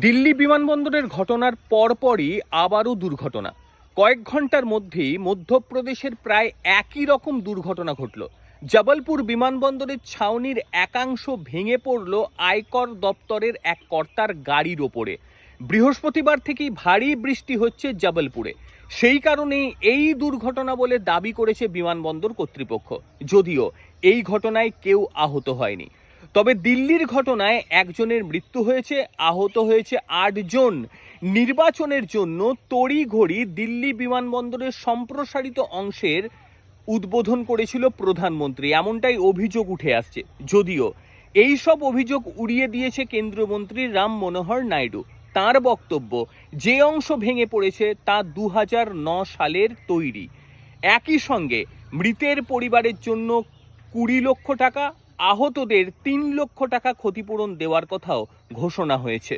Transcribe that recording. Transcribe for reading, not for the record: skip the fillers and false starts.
দিল্লি বিমানবন্দরের ঘটনার পরপরই আবারও দুর্ঘটনা। কয়েক ঘন্টার মধ্যেই মধ্যপ্রদেশের প্রায় একই রকম দুর্ঘটনা ঘটল। জবলপুর বিমানবন্দরের ছাউনির একাংশ ভেঙে পড়ল আয়কর দপ্তরের এক কর্তার গাড়ির ওপরে। বৃহস্পতিবার থেকেই ভারী বৃষ্টি হচ্ছে জবলপুরে, সেই কারণেই এই দুর্ঘটনা বলে দাবি করেছে বিমানবন্দর কর্তৃপক্ষ। যদিও এই ঘটনায় কেউ আহত হয়নি, তবে দিল্লির ঘটনায় একজনের মৃত্যু হয়েছে, আহত হয়েছে ৮ জন। নির্বাচনের জন্য তড়িঘড়ি দিল্লি বিমানবন্দরের সম্প্রসারিত অংশের উদ্বোধন করেছিল প্রধানমন্ত্রী, এমনটাই অভিযোগ উঠে আসছে। যদিও এই সব অভিযোগ উড়িয়ে দিয়েছে কেন্দ্রীয় মন্ত্রী রাম মনোহর নাইডু। তার বক্তব্য, যে অংশ ভেঙে পড়েছে তা ২০০৯ সালের তৈরি। একই সঙ্গে মৃতের পরিবারের জন্য ২০ লক্ষ টাকা, আহতদের ৩ লক্ষ টাকা ক্ষতিপূরণ দেওয়ার কথাও ঘোষণা হয়েছে।